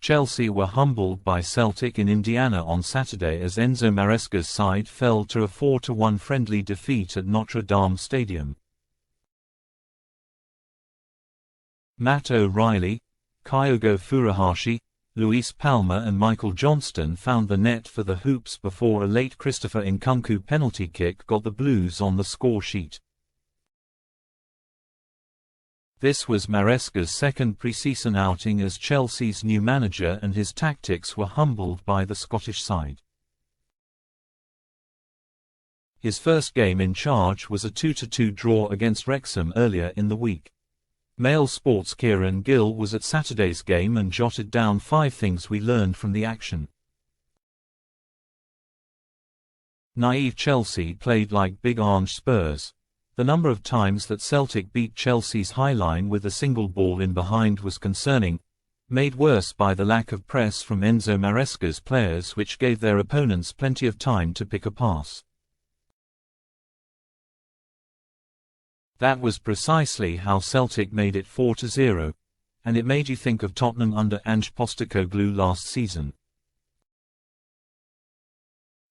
Chelsea were humbled by Celtic in Indiana on Saturday as Enzo Maresca's side fell to a 4-1 friendly defeat at Notre Dame Stadium. Matt O'Reilly, Kyogo Furuhashi, Luis Palma and Michael Johnston found the net for the Hoops before a late Christopher Nkunku penalty kick got the Blues on the score sheet. This was Maresca's second pre-season outing as Chelsea's new manager, and his tactics were humbled by the Scottish side. His first game in charge was a 2-2 draw against Wrexham earlier in the week. Mail Sports' Kieran Gill was at Saturday's game and jotted down 5 things we learned from the action. Naive Chelsea played like Big Orange Spurs. The number of times that Celtic beat Chelsea's high line with a single ball in behind was concerning, made worse by the lack of press from Enzo Maresca's players, which gave their opponents plenty of time to pick a pass. That was precisely how Celtic made it 4-0, and it made you think of Tottenham under Ange Postecoglou last season.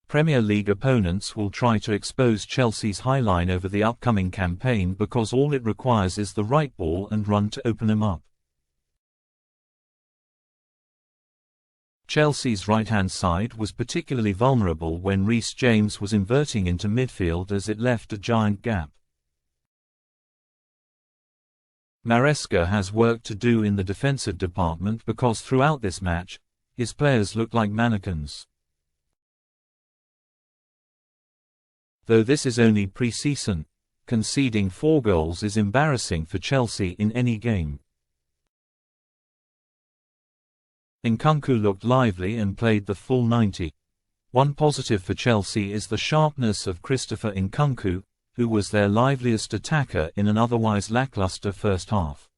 Premier League opponents will try to expose Chelsea's high line over the upcoming campaign because all it requires is the right ball and run to open them up. Chelsea's right-hand side was particularly vulnerable when Reece James was inverting into midfield, as it left a giant gap. Maresca has work to do in the defensive department because throughout this match, his players looked like mannequins. Though this is only pre-season, conceding 4 goals is embarrassing for Chelsea in any game. Nkunku looked lively and played the full 90. One positive for Chelsea is the sharpness of Christopher Nkunku, who was their liveliest attacker in an otherwise lackluster first half.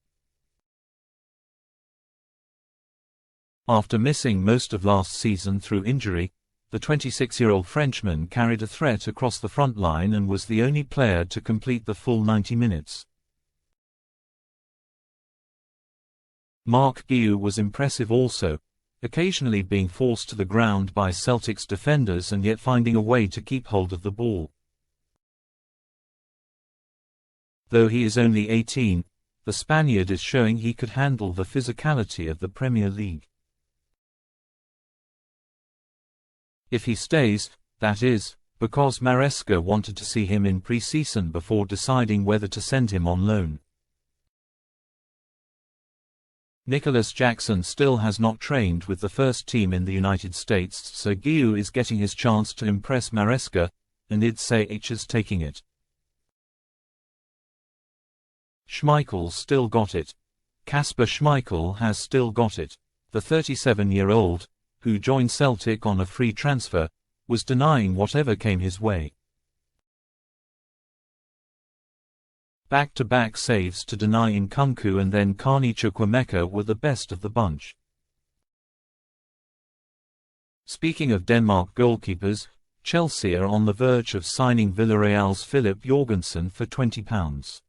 After missing most of last season through injury, the 26-year-old Frenchman carried a threat across the front line and was the only player to complete the full 90 minutes. Marc Guiu was impressive also, occasionally being forced to the ground by Celtic's defenders and yet finding a way to keep hold of the ball. Though he is only 18, the Spaniard is showing he could handle the physicality of the Premier League. If he stays, that is, because Maresca wanted to see him in pre-season before deciding whether to send him on loan. Nicholas Jackson still has not trained with the first team in the United States, so Guiu is getting his chance to impress Maresca, and Idse is taking it. Schmeichel still got it. Kasper Schmeichel has still got it. The 37-year-old, who joined Celtic on a free transfer, was denying whatever came his way. Back-to-back saves to deny Nkunku and then Carney Chukwuemeka were the best of the bunch. Speaking of Denmark goalkeepers, Chelsea are on the verge of signing Villarreal's Philip Jorgensen for £20.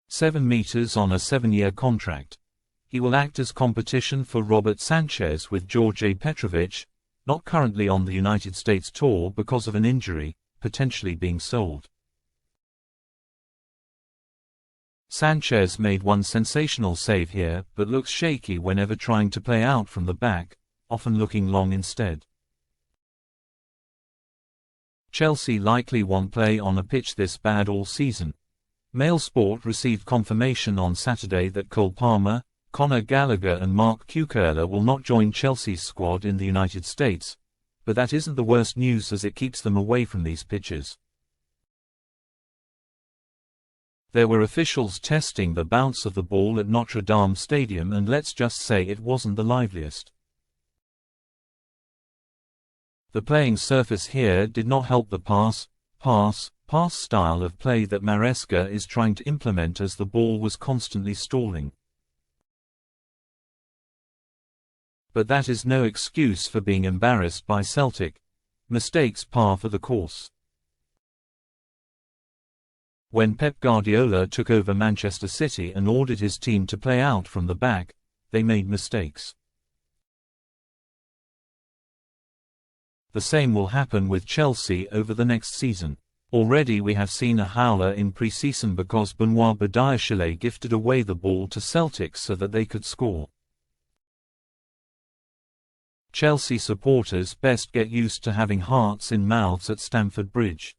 7 meters on a 7-year contract. He will act as competition for Robert Sanchez with George Petrovic, not currently on the United States tour because of an injury, potentially being sold. Sanchez made one sensational save here, but looks shaky whenever trying to play out from the back, often looking long instead. Chelsea likely won't play on a pitch this bad all season. Mail Sport received confirmation on Saturday that Cole Palmer, Conor Gallagher and Mark Cucurella will not join Chelsea's squad in the United States, but that isn't the worst news as it keeps them away from these pitches. There were officials testing the bounce of the ball at Notre Dame Stadium, and let's just say it wasn't the liveliest. The playing surface here did not help the pass style of play that Maresca is trying to implement, as the ball was constantly stalling. But that is no excuse for being embarrassed by Celtic. Mistakes par for the course. When Pep Guardiola took over Manchester City and ordered his team to play out from the back, they made mistakes. The same will happen with Chelsea over the next season. Already we have seen a howler in pre-season because Benoit Badiashile gifted away the ball to Celtic so that they could score. Chelsea supporters best get used to having hearts in mouths at Stamford Bridge.